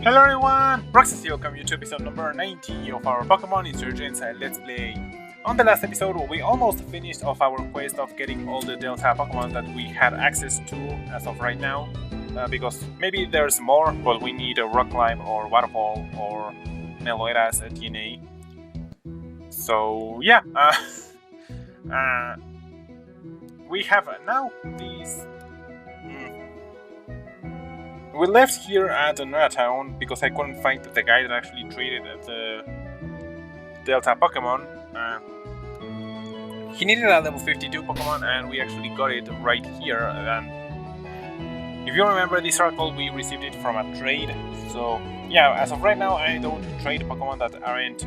Hello everyone! Roxas here, welcome to episode number 90 of our Pokémon Insurgence Let's Play. On the last episode, we almost finished off our quest of getting all the Delta Pokémon that we had access to as of right now. Because maybe there's more, but we need a Rock Climb or Waterfall or Meloera's DNA. So yeah, we have now these... We left here at another town because I couldn't find the guy that actually traded the Delta Pokemon. He needed a level 52 Pokemon and we actually got it right here. And if you remember this article, we received it from a trade. So yeah, as of right now, I don't trade Pokemon that aren't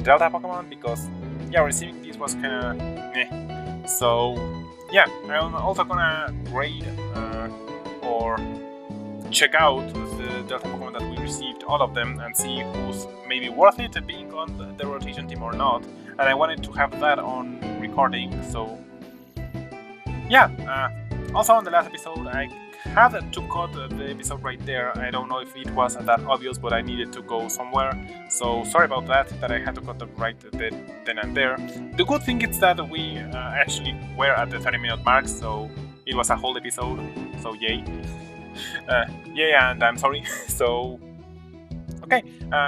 Delta Pokemon because yeah, receiving these was kinda meh. So yeah, I'm also gonna grade or check out the Delta Pokemon that we received, all of them, and see who's maybe worth it being on the rotation team or not. And I wanted to have that on recording, so yeah. Also on the last episode, I had to cut the episode right there. I don't know if it was that obvious, but I needed to go somewhere. So sorry about that I had to cut it right then and there. The good thing is that we actually were at the 30-minute mark, so it was a whole episode. So yay. Yeah, and I'm sorry. So okay,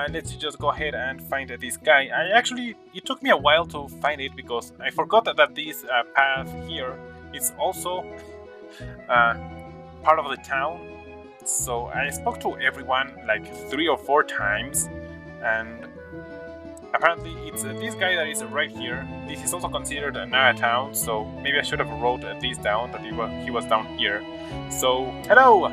let's just go ahead and find this guy. It took me a while to find it because I forgot that this path here is also part of the town. So I spoke to everyone like 3 or 4 times, and apparently it's this guy that is right here. This is also considered another town, so maybe I should have wrote this down, that he was down here. So hello!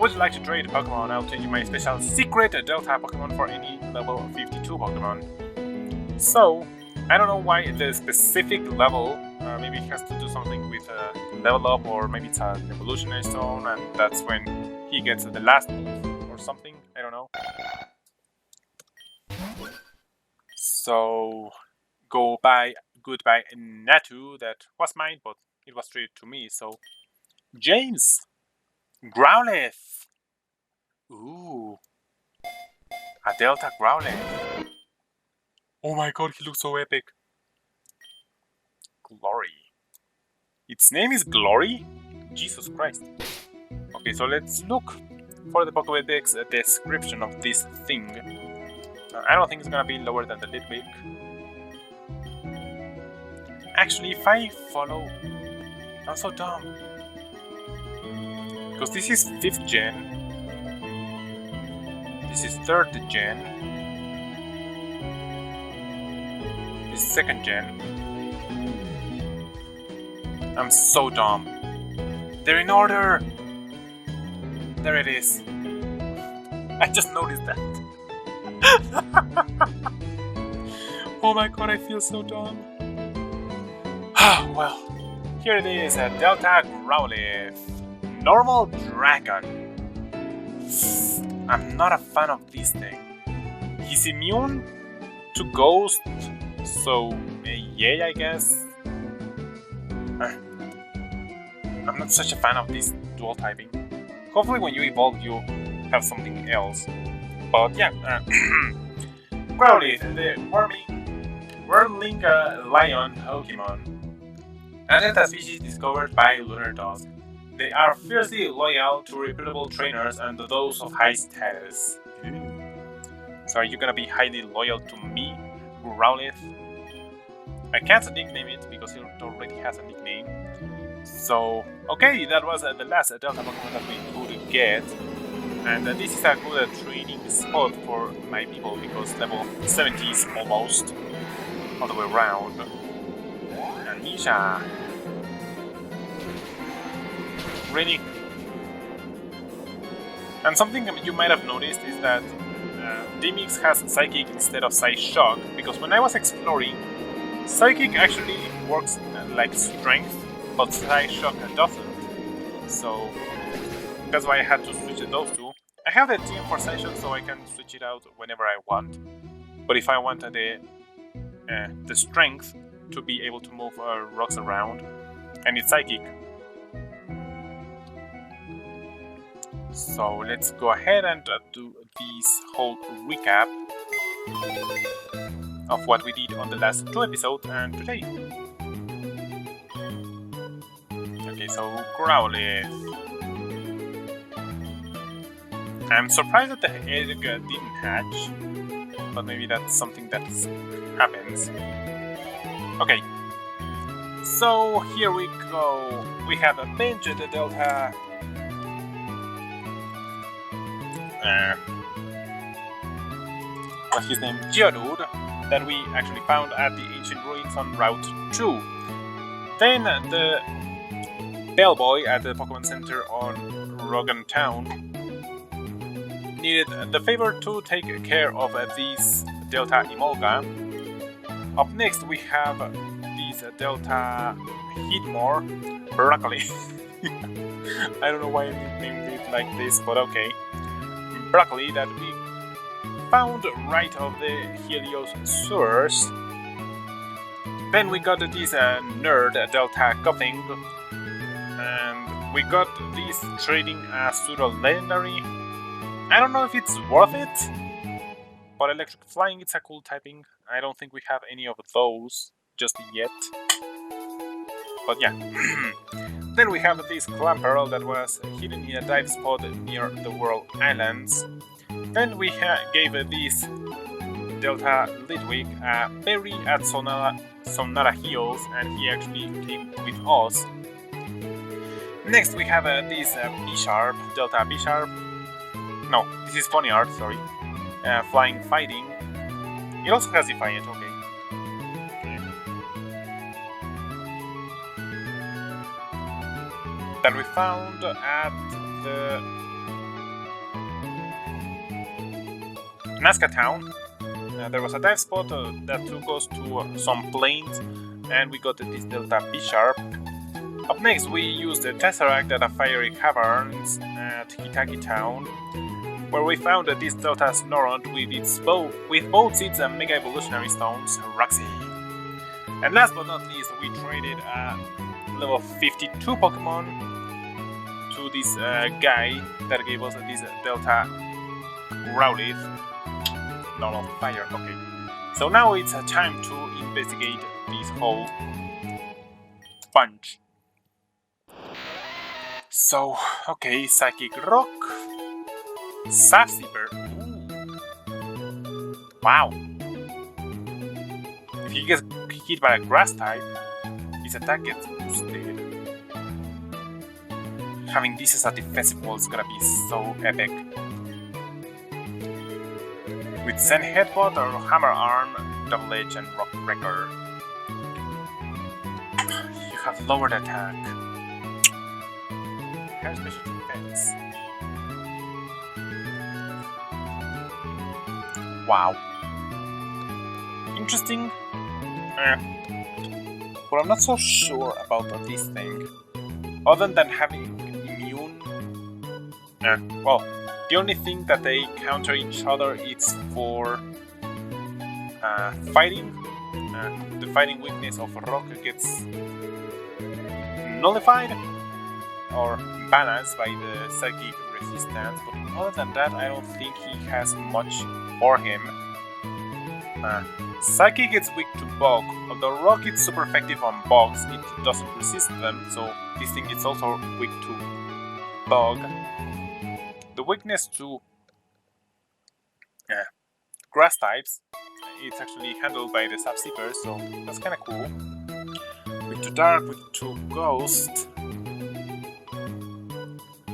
Would you like to trade Pokemon? I'll trade you my special secret Delta Pokemon for any level 52 Pokemon. So I don't know why the specific level, maybe it has to do something with level up, or maybe it's an evolutionary stone, and that's when he gets the last move or something, I don't know. So goodbye Natu, that was mine, but it was traded to me, so James! Growlithe! Ooh, a Delta Growlithe. Oh my god, he looks so epic. Glory. Its name is Glory? Jesus Christ. Okay, so let's look for the Pokédex description of this thing. I don't think it's gonna be lower than the Litwick. Actually, if I follow... I'm so dumb. Because this is 5th gen. This is 3rd gen. This is 2nd gen. I'm so dumb. They're in order! There it is. I just noticed that. Oh my god, I feel so dumb. Well, here it is, a Delta Growlithe. Normal Dragon. I'm not a fan of this thing. He's immune to Ghost, so yay, I guess. I'm not such a fan of this dual typing. Hopefully when you evolve you have something else. But yeah, Growlithe, the whirling lion Pokemon. An Delta species discovered by Lunar Dusk. They are fiercely loyal to reputable trainers and those of high status. So are you gonna be highly loyal to me, Growlithe? I can't nickname it because it already has a nickname. So, okay, that was the last Delta Pokemon that we could get. And this is a good training spot for my people because level 70 is almost all the way around. Nisha. Really. And something you might have noticed is that D-Mix has Psychic instead of Psy-Shock, because when I was exploring, Psychic actually works like Strength, but Psy-Shock doesn't. So that's why I had to switch those two. I have the team for Psy-Shock, so I can switch it out whenever I want. But if I want the Strength to be able to move rocks around, I need Psychic. So let's go ahead and do this whole recap of what we did on the last 2 episodes and today. Okay, so Growlithe. I'm surprised that the egg didn't hatch, but maybe that's something that happens. Okay, so here we go. We have a bench at the Delta. What's his name? Geodude, that we actually found at the ancient ruins on Route 2. Then the bellboy at the Pokemon Center on Rogan Town needed the favor to take care of this Delta Emolga. Up next we have this Delta Hitmore, Broccoli. I don't know why I named it like this, but okay. Broccoli that we found right of the Helios sewers. Then we got this nerd Delta Coughing, and we got this trading a pseudo legendary. I don't know if it's worth it, but Electric Flying, it's a cool typing. I don't think we have any of those just yet. But yeah. Then we have this Clamperl that was hidden in a dive spot near the World Islands. Then we gave this Delta Litwick a berry at Sonara Hills, and he actually came with us. Next we have this B-Sharp, Delta B-Sharp. No, this is Ponyard, sorry. Flying Fighting. It also has Defiant, okay. That we found at the Nazca Town. There was a dive spot that took us to some plains, and we got this Delta B-Sharp. Up next, we used the Tesseract at a Fiery Caverns at Hitaki Town, where we found this Delta Snorunt with both its Mega Evolutionary Stones, Roxas. And last but not least, we traded a level 52 Pokemon to this guy that gave us this Delta Growlithe. No, fire, okay. So now it's time to investigate this whole bunch. So, okay, Psychic Rock, Sapsiper. Wow. If he gets hit by a grass type, his attack gets boosted. Having this as a defensive wall is gonna be so epic. With Zen Headbutt or Hammer Arm, Double Edge and Rock Breaker. You have lowered attack. Hair special defense. Wow. Interesting. But I'm not so sure about this thing. Other than having immune. Well, the only thing that they counter each other is for fighting. The fighting weakness of Rock gets nullified or balanced by the psychic resistance, but other than that, I don't think he has much for him. Psychic is weak to Bug, although Rock is super effective on Bugs, it doesn't resist them, so this thing is also weak to Bug. The weakness to grass types, it's actually handled by the Sapsiper, so that's kinda cool. Weak to Dark, weak to Ghost.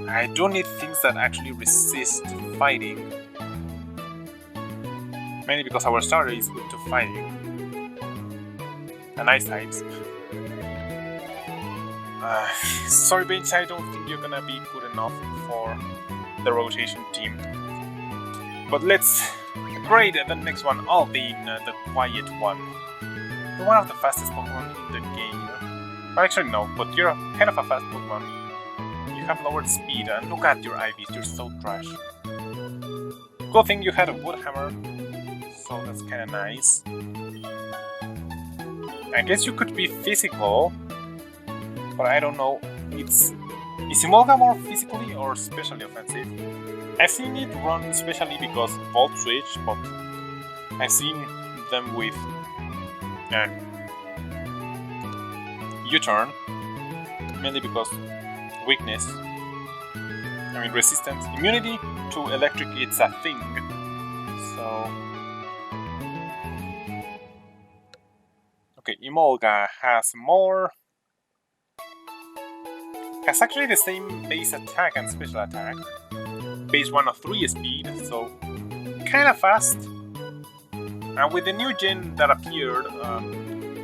I do need things that actually resist fighting. Mainly because our starter is weak to fighting. And ice types. Sorry Bench, I don't think you're gonna be good enough for the rotation team. But let's grade the next one, all being the quiet one. You're one of the fastest Pokemon in the game. Well, actually no, but you're kind of a fast Pokemon. You have lowered speed, and look at your IVs, you're so trash. Good thing you had a Wood Hammer, so that's kinda nice. I guess you could be physical, but I don't know, it's Is Emolga more physically or specially offensive? I've seen it run specially because Volt Switch, but I've seen them with U-turn, mainly because weakness. I mean resistance. Immunity to electric, it's a thing. So... Okay, Emolga has more... Has actually the same base attack and special attack. Base 103 speed, so kinda fast. And with the new gen that appeared,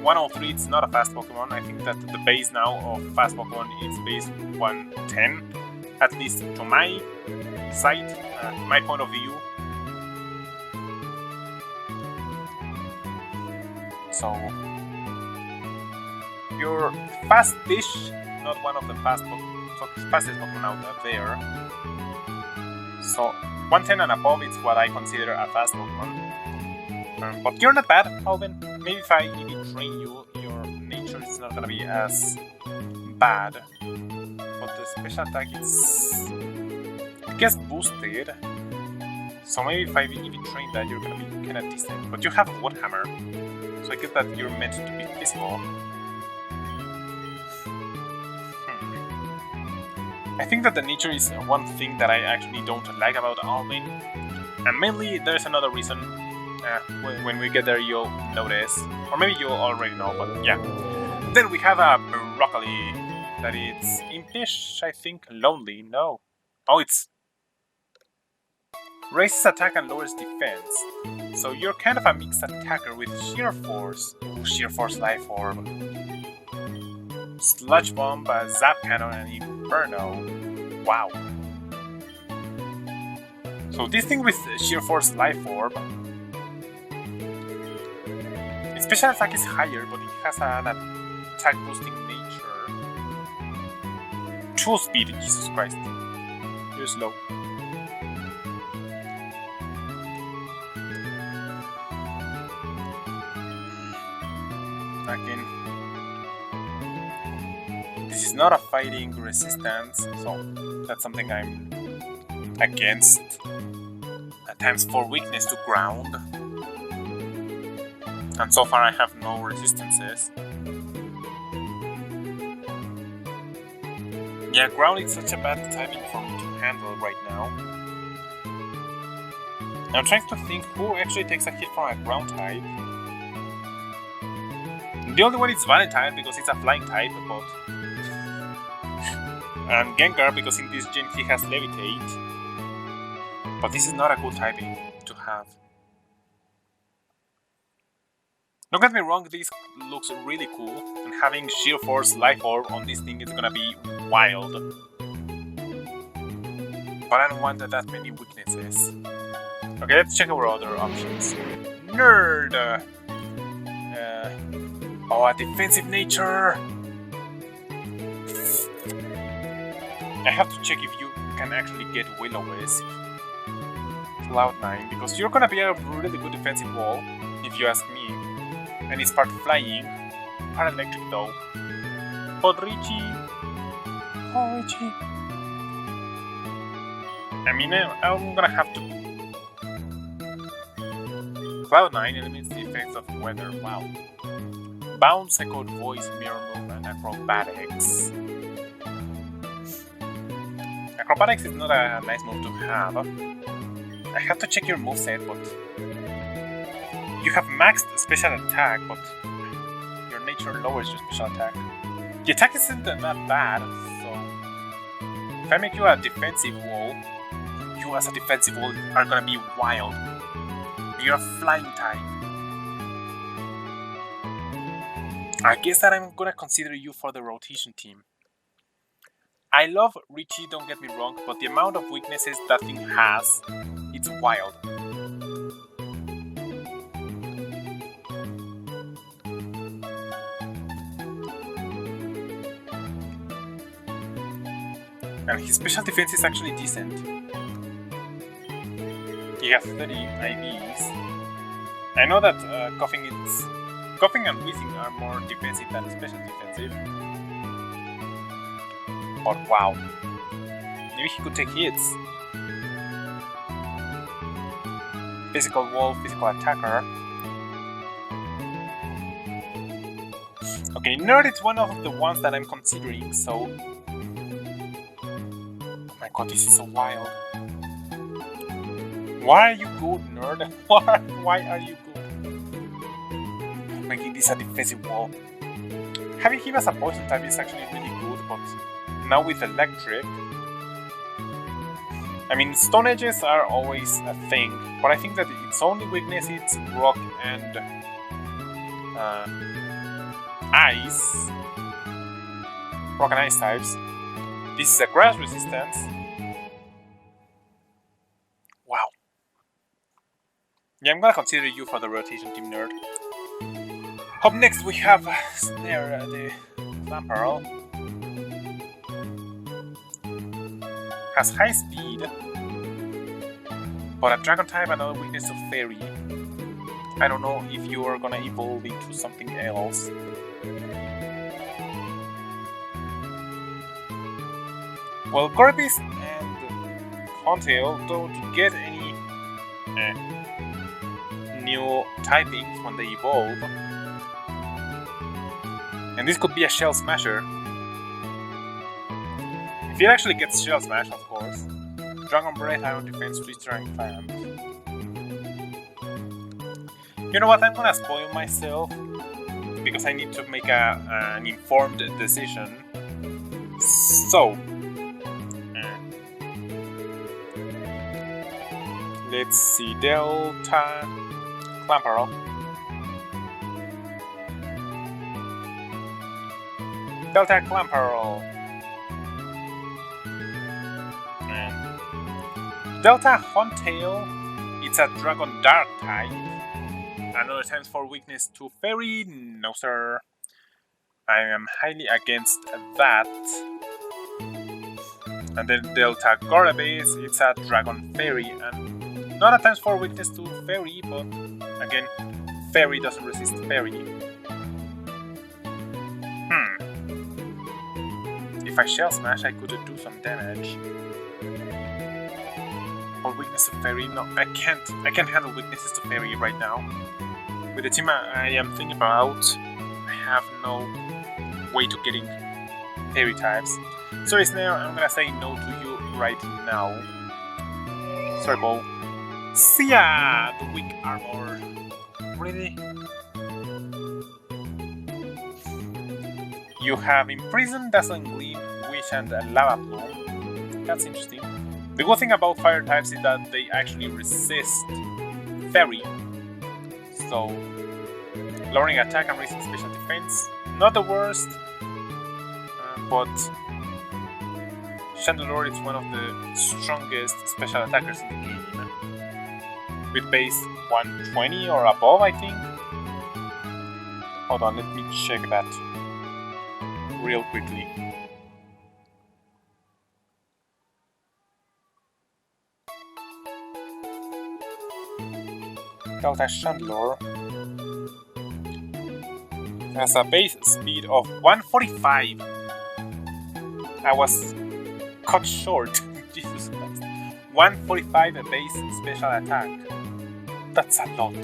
103 it's not a fast Pokemon. I think that the base now of fast Pokemon is base 110, at least to my sight, my point of view. So you're fast-ish, not one of the fastest Pokemon out there. So 110 and above is what I consider a fast Pokemon. But you're not bad, Alvin. Maybe if I EV train you, your nature is not gonna be as bad. But the special attack is, I guess, boosted. So maybe if I EV train that, you're gonna be kinda decent. But you have a Wood Hammer, so I guess that you're meant to be physical. I think that the nature is one thing that I actually don't like about Alvin. And mainly, there's another reason. When we get there, you'll notice. Or maybe you'll already know, but yeah. Then we have a Broccoli that is impish, I think. Lonely, no. Oh, it's... Raises attack and lowers defense. So you're kind of a mixed attacker with Sheer Force. Ooh, Sheer Force Life Orb. Sludge Bomb, Zap Cannon, and Inferno. Wow. So this thing with Sheer Force Life Orb, its special attack is higher, but it has an attack boosting nature. 2 speed, Jesus Christ. You're slow. Again. This is not a fighting resistance, so that's something I'm against. At times 4 weakness to ground. And so far I have no resistances. Yeah, ground is such a bad typing for me to handle right now. I'm trying to think who actually takes a hit from a ground type. The only one is Valentine because it's a flying type, but... and Gengar because in this gen he has Levitate. But this is not a good typing to have. Don't get me wrong, this looks really cool, and having Sheer Force Life Orb on this thing is gonna be wild. But I don't want that many weaknesses. Okay, let's check our other options. Nerd! Oh, a defensive nature! I have to check if you can actually get Will-O-Wisp. Cloud9, because you're gonna be a really good defensive wall, if you ask me. And it's part flying, part electric though. But Richie... Oh, Richie... I mean, I'm gonna have to... Cloud9 eliminates the effects of weather, wow. Bounce, Echoed Voice, Mirror Move, and Acrobatics. Acrobatics is not a nice move to have. I have to check your moveset, but... You have maxed special attack, but your nature lowers your special attack. The attack isn't that bad, so... If I make you a defensive wall, you as a defensive wall are gonna be wild. You're a flying type. I guess that I'm gonna consider you for the rotation team. I love Richie, don't get me wrong, but the amount of weaknesses that thing has, it's wild. And his special defense is actually decent. He has 30 IVs. I know that coughing and wheezing are more defensive than special defensive. But wow. Maybe he could take hits. Physical wall, physical attacker. Okay, Nerd is one of the ones that I'm considering, so... Oh my god, this is so wild. Why are you good, Nerd? Why are you good? Making this a defensive wall. Having him as a poison type is actually really good, but now with electric... I mean, stone edges are always a thing, but I think that its only weakness is rock and ice. Rock and ice types. This is a grass resistance. Wow. Yeah, I'm gonna consider you for the rotation, Team Nerd. Up next we have Snare, the Clamperl. Has high speed, but a dragon type and another weakness to fairy. I don't know if you are gonna evolve into something else. Well, Gorbis and Hontail don't get any new typings when they evolve. And this could be a Shell Smasher. If it actually gets Shell Smash, of course. Dragon Breath, Iron Defense, Twister, and Clamp. You know what, I'm gonna spoil myself because I need to make an informed decision. So, let's see, Delta Clamperl. Delta Clamperl. Delta Hontail, it's a Dragon Dark type. Another times 4 weakness to Fairy, no sir. I am highly against that. And then Delta Gorbis, it's a Dragon Fairy, and not a times 4 weakness to Fairy, but again, Fairy doesn't resist Fairy. If I Shell Smash, I could do some damage. Or weakness to fairy? No, I can't handle weaknesses to fairy right now. With the team I am thinking about, I have no way to getting fairy types. Sorry Snare, I'm gonna say no to you right now. Sorry Bo. See ya! The weak armor. Really? You have Imprison, Dazzling Gleam, Wish, and Lava Plume. That's interesting. The good thing about fire types is that they actually resist fairy. So, lowering attack and raising special defense, not the worst, but Chandelure is one of the strongest special attackers in the game. With base 120 or above, I think. Hold on, let me check that real quickly. Delta Chandelure has a base speed of 145. I was cut short. Jesus Christ. 145 base special attack. That's a lot.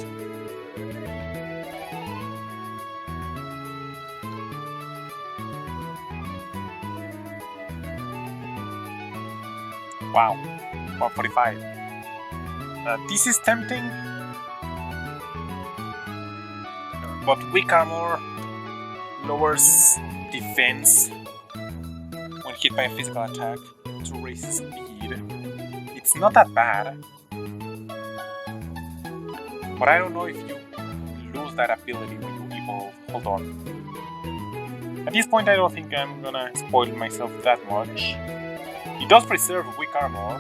Wow. 145. This is tempting. But weak armor lowers defense when hit by a physical attack to raise speed. It's not that bad. But I don't know if you lose that ability when you evolve. Hold on. At this point I don't think I'm gonna spoil myself that much. It does preserve weak armor.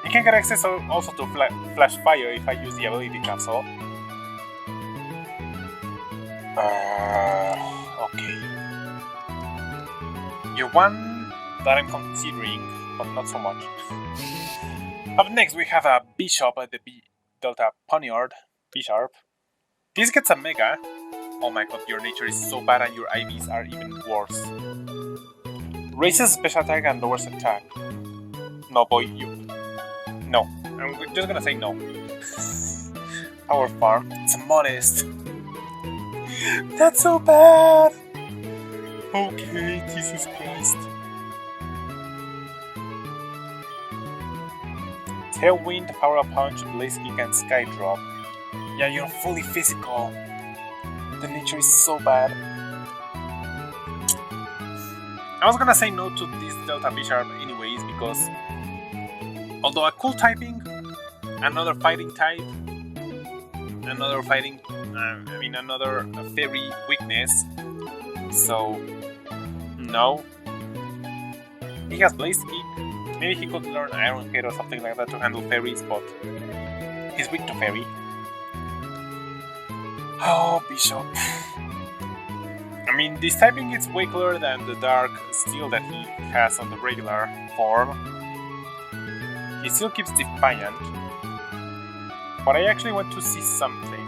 You can get access also to Flash Fire if I use the ability capsule. Okay. You're one that I'm considering, but not so much. Up next we have a Bishop at the Delta Poniard. Bisharp. This gets a Mega. Oh my god, your nature is so bad and your IVs are even worse. Raises special attack and lowers attack. No, boy, you. No. I'm just gonna say no. Power farm. It's modest. That's so bad! Okay, Jesus Christ. Tailwind, Power Punch, Blaze Kick, and Sky Drop. Yeah, you're fully physical. The nature is so bad. I was gonna say no to this Delta B-Sharp anyways, because although a cool typing, another fighting type, another fairy weakness, so no. He has Blaze Kick. Maybe he could learn Iron Head or something like that to handle fairies, but he's weak to fairy. Oh, Bishop. I mean, this typing is way cooler than the Dark Steel that he has on the regular form. He still keeps Defiant, but I actually want to see something.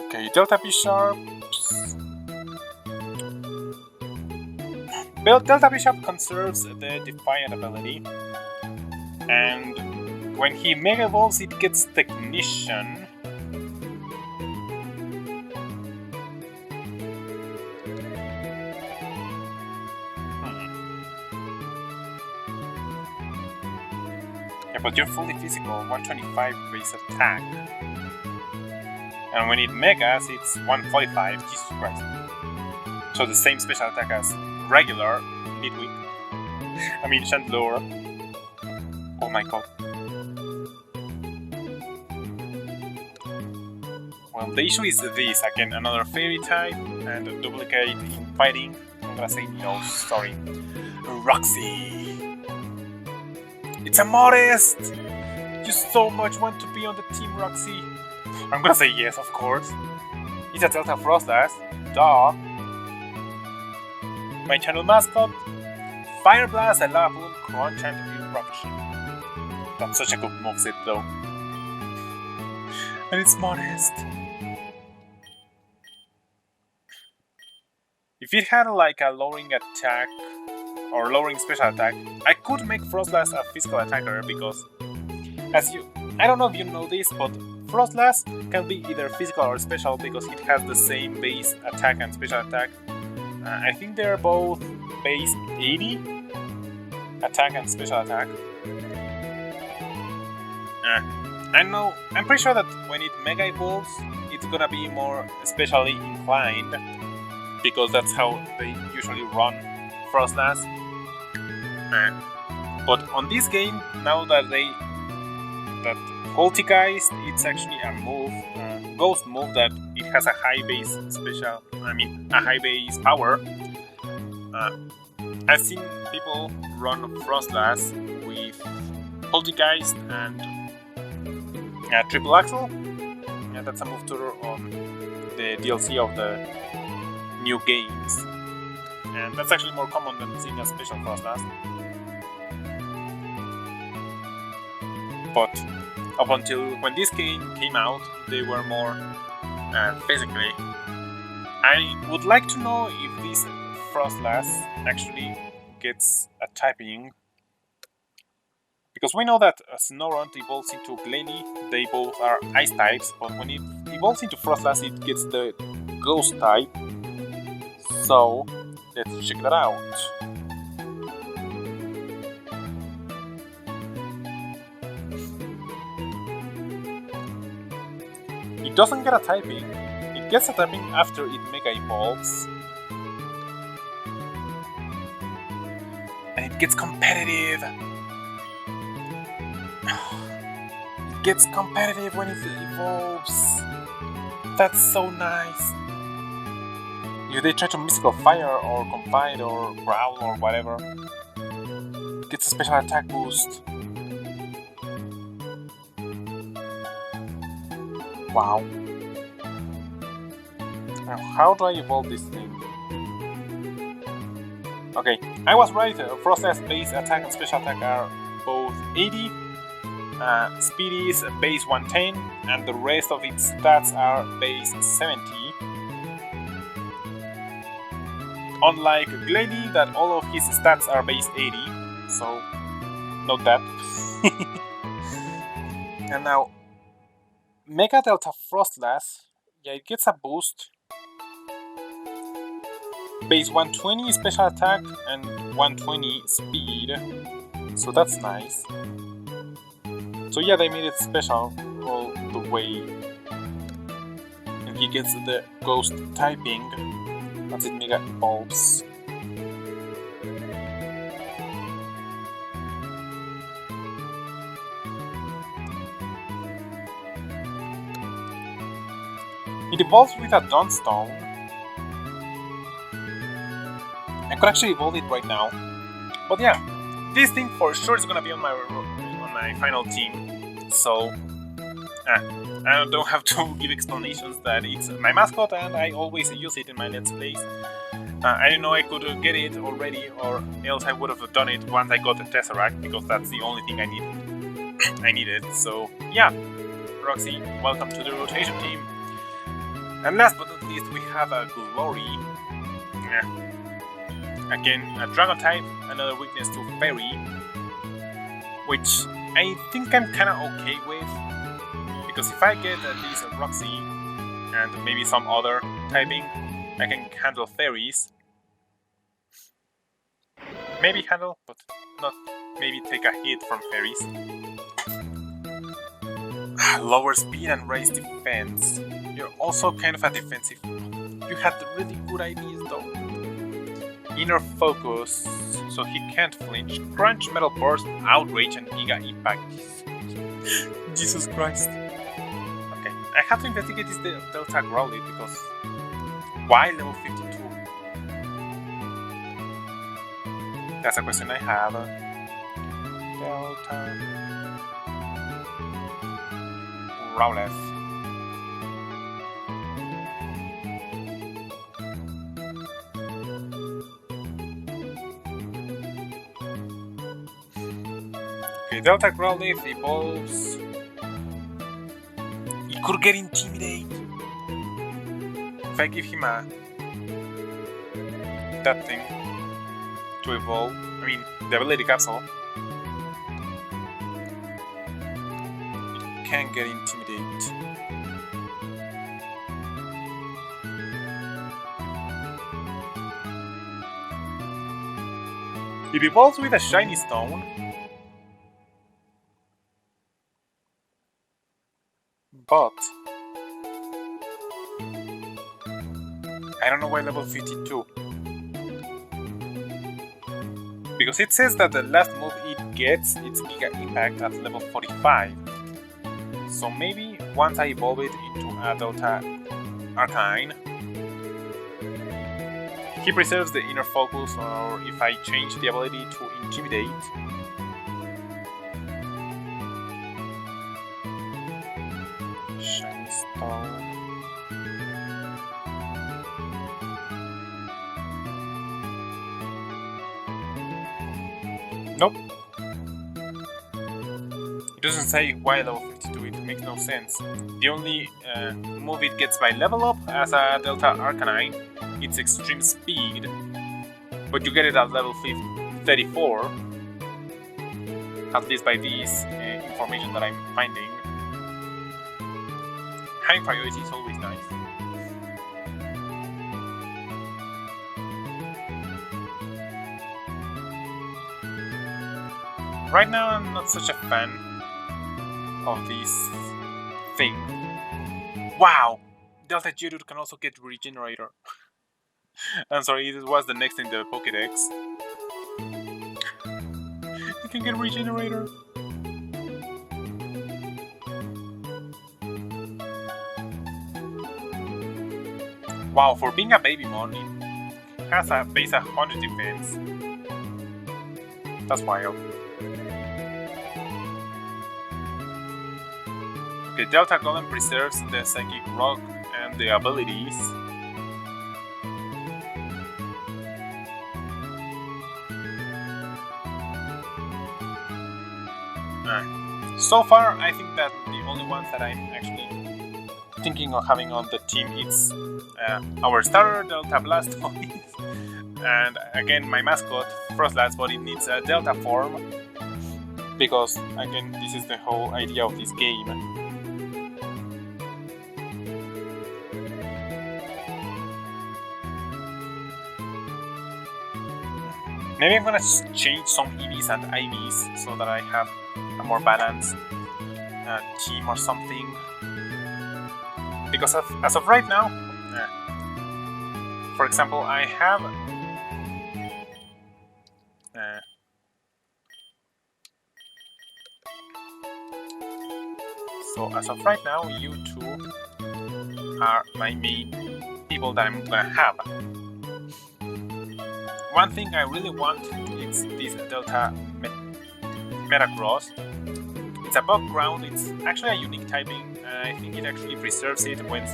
Okay, Delta B-Sharp. Delta B-Sharp conserves the Defiant ability, and when he Mega Evolves, it gets Technician. Yeah, but you're fully physical, 125 base attack. And when it Megas, it's 145, Jesus Christ. So the same special attack as regular midweek. I mean Chandelure. Oh my god. Well, the issue is this, again, another fairy type and a duplicate in fighting. I'm gonna say no, sorry. Roxy! It's a modest! You so much want to be on the team, Roxy. I'm gonna say yes, of course. It's a Delta Froslass, duh. My channel mascot, Fire Blast and Lava Boom, Crunch and Eruption. That's such a good moveset though. And it's modest. If it had like a lowering attack or lowering special attack, I could make Froslass a physical attacker because, I don't know if you know this, but Froslass can be either physical or special because it has the same base attack and special attack. I think they're both base 80 attack and special attack. I'm pretty sure that when it Mega Evolves, it's gonna be more specially inclined because that's how they usually run Froslass. But on this game, now that Poltergeist, it's actually a move, ghost move that it has a high base a high base power. I've seen people run Froslass with Poltergeist and Triple Axle. Yeah, that's a move tutor on the DLC of the new games. And that's actually more common than seeing a special Froslass. But up until when this game came out, they were more physically. I would like to know if this Froslass actually gets a typing. Because we know that Snorunt evolves into Glenny, they both are ice types, but when it evolves into Froslass, it gets the ghost type. So, let's check that out. It doesn't get a typing. It gets a typing after it Mega Evolves. And it gets competitive. It gets competitive when it evolves. That's so nice. If they try to Mystical Fire or Confide or Growl or whatever, it gets a special attack boost. Wow. Now, how do I evolve this thing? Okay, I was right. Froslass base attack and special attack are both 80. Speed is base 110, and the rest of its stats are base 70. Unlike Glady, that all of his stats are base 80, so note that. And now, Mega Delta Froslass, yeah, it gets a boost. Base 120 special attack and 120 speed, so that's nice. So yeah, they made it special all the way. And he gets the ghost typing as it mega evolves. It evolves with a Dawnstone. I could actually evolve it right now. But yeah, this thing for sure is gonna be on my final team. So I don't have to give explanations that it's my mascot and I always use it in my Let's Plays. I didn't know I could get it already, or else I would have done it once I got the Tesseract, because that's the only thing I needed. So yeah, Roxy, welcome to the rotation team. And last but not least, we have a Glory. Again, a Dragon type, another weakness to Fairy, which I think I'm kinda okay with, because if I get at least a Roxy and maybe some other typing, I can handle Fairies. Maybe handle, but not maybe take a hit from Fairies. Lower speed and raise defense. You're also kind of a defensive. You had really good ideas though. Inner focus, so he can't flinch. Crunch, metal burst, outrage, and giga impact. Jesus Christ. Okay, I have to investigate this Delta Growlithe because why level 52? That's a question I have. Delta Growlithe. Delta Growlithe evolves. He could get Intimidate. If I give him that thing to evolve, I mean the ability capsule, it can get Intimidate. It evolves with a shiny stone. But I don't know why level 52. Because it says that the last move it gets its Giga Impact at level 45. So maybe once I evolve it into a Delta Arcanine, he preserves the inner focus, or if I change the ability to Intimidate, shiny stone. Nope. It doesn't say why level 52, it makes no sense. The only move it gets by level up as a Delta Arcanine, it's Extreme Speed, but you get it at level 34, at least by this information that I'm finding. High priority is always nice. Right now I'm not such a fan of this thing. Wow! Delta Geodude can also get Regenerator. I'm sorry, this was the next in the Pokédex. You can get Regenerator. Wow, for being a Babymon, it has a base 100 defense. That's wild. Okay, Delta Golem preserves the Psychic Rock and the abilities. So far, I think that the only ones that I'm actually thinking of having on the team is our starter, Delta Blastoise, and again my mascot, Froslass, but it needs a Delta form, because again, this is the whole idea of this game. Maybe I'm gonna change some EVs and IVs so that I have a more balanced team or something. Because as of right now, for example, I have so as of right now, you two are my main people that I'm gonna have. One thing I really want is this Delta Metagross. It's a bug ground, it's actually a unique typing, and I think it actually preserves it once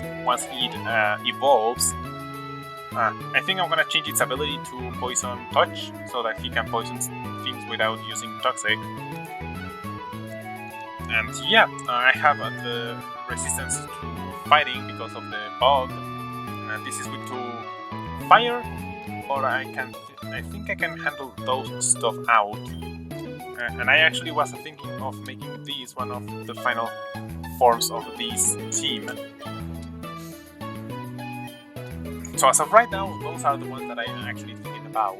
it evolves. I think I'm gonna change its ability to Poison Touch, so that he can poison things without using Toxic. And yeah, I have the resistance to fighting because of the bug. This is weak to fire, but I think I can handle those stuff out. And I actually was thinking of making these one of the final forms of this team. So as of right now, those are the ones that I'm actually thinking about.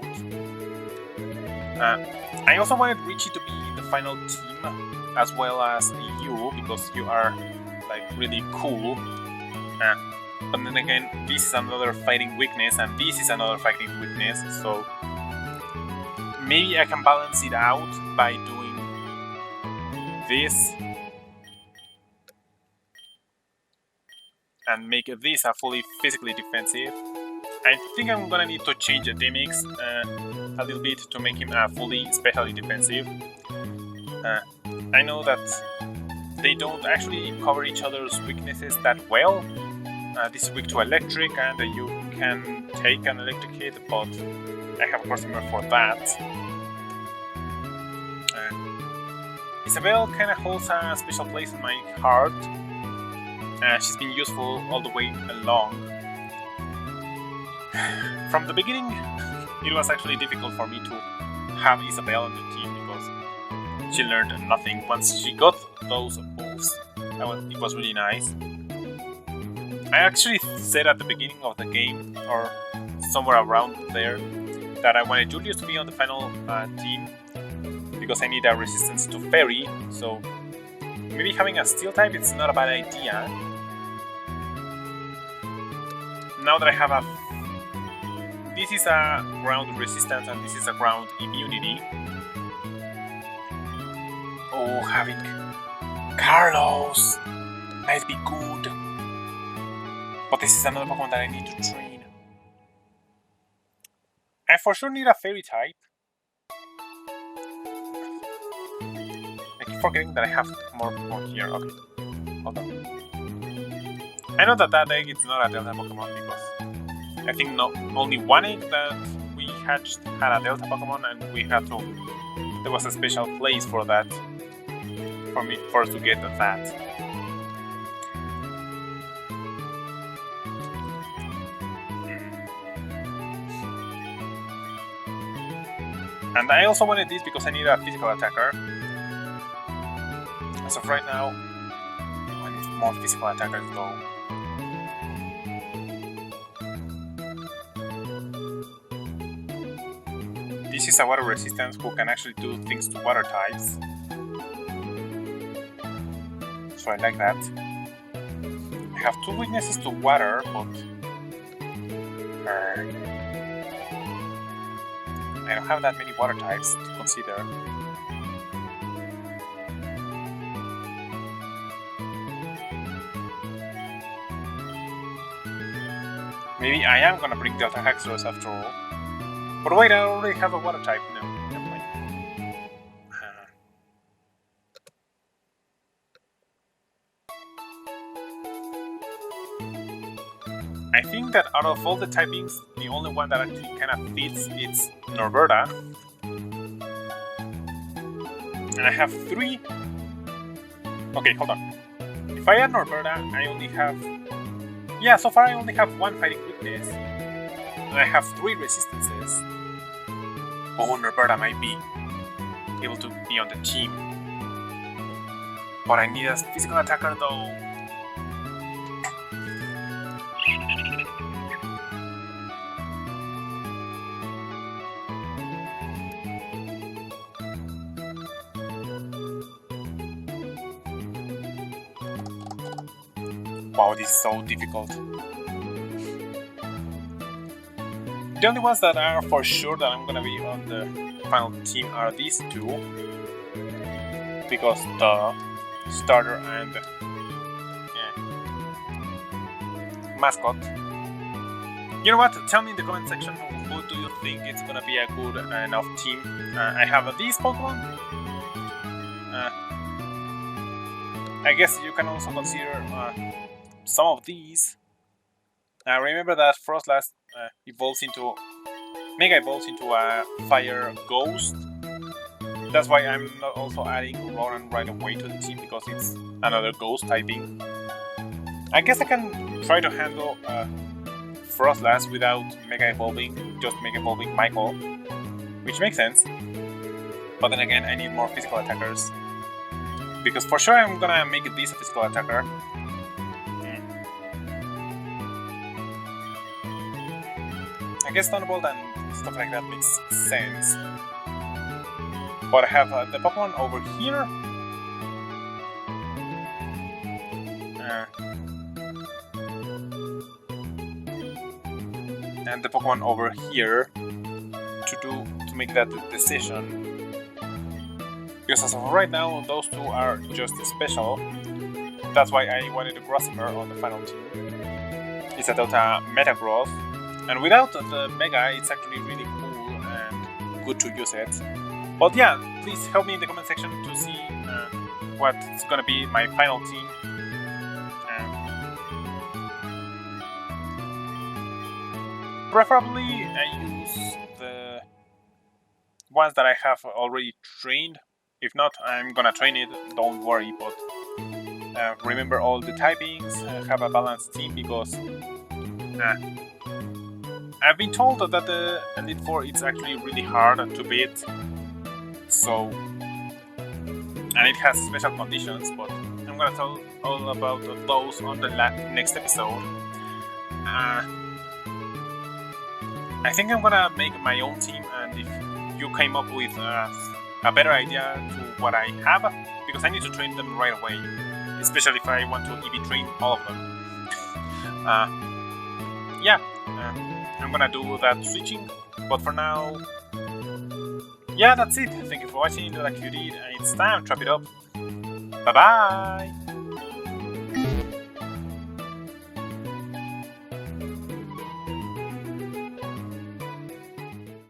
I also wanted Richie to be in the final team, as well as you, because you are like really cool. But then again, this is another fighting weakness, and this is another fighting weakness, so maybe I can balance it out by doing this and make this a fully physically defensive. I think I'm gonna need to change the D-Mix a little bit to make him a fully specially defensive. I know that they don't actually cover each other's weaknesses that well. This is weak to electric, and you can take an electric hit, but I have a customer for that. Isabelle kind of holds a special place in my heart. She's been useful all the way along. From the beginning, it was actually difficult for me to have Isabelle on the team because she learned nothing. Once she got those moves, it was really nice. I actually said at the beginning of the game, or somewhere around there, that I wanted Julius to be on the final team because I need a resistance to Fairy, so maybe having a Steel type is not a bad idea. Now that I have this is a ground resistance and this is a ground immunity. Oh, having Carlos might be good. But this is another Pokemon that I need to train. I for sure need a Fairy type. I keep forgetting that I have more Pokemon here. Okay, hold on. I know that egg is not a Delta Pokemon because I think only one egg that we hatched had a Delta Pokemon, and we had to. There was a special place for that. For us to get that. And I also wanted this because I need a physical attacker. As of right now, I need more physical attackers though. This is a water resistance who can actually do things to water types. So I like that. I have two weaknesses to water, but I don't have that many water types to consider. Maybe I am gonna bring Delta Haxorus after all. But wait, I already have a water type. No, never mind. I think that out of all the typings, the only one that actually kind of fits is Norberta. And I have 3 Okay, hold on. If I add Norberta, I only have... Yeah, so far I only have 1 fighting weakness. And I have 3 resistances. Oh, Norberta might be able to be on the team. But I need a physical attacker though. Wow, this is so difficult. The only ones that are for sure that I'm gonna be on the final team are these 2. Because the starter and mascot. You know what? Tell me in the comment section who do you think it's gonna be a good enough team. I have these Pokemon. I guess you can also consider some of these. Remember that Froslass Mega evolves into a fire ghost. That's why I'm not also adding Roran right away to the team, because it's another ghost typing. I guess I can try to handle Froslass without Mega Evolving, just Mega Evolving Michael, which makes sense. But then again, I need more physical attackers. Because for sure I'm gonna make this a physical attacker. I guess Thunderbolt and stuff like that makes sense. But I have the Pokemon over here. And the Pokemon over here to make that decision. Because as of right now, those 2 are just special. That's why I wanted a Grossemer on the final team. It's a Delta Metagross. And without the Mega, it's actually really cool and good to use it. But yeah, please help me in the comment section to see what's gonna be my final team. Preferably, I use the ones that I have already trained. If not, I'm gonna train it, don't worry. But remember all the typings, have a balanced team, because I've been told that the Elite Four it's actually really hard to beat. So, and it has special conditions, but I'm gonna tell all about those on the next episode. I think I'm gonna make my own team, and if you came up with a better idea to what I have, because I need to train them right away, especially if I want to EV train all of them. Yeah, I'm gonna do that switching, but for now, yeah, that's it. Thank you for watching. Like you did, it's time to wrap it up. Bye bye.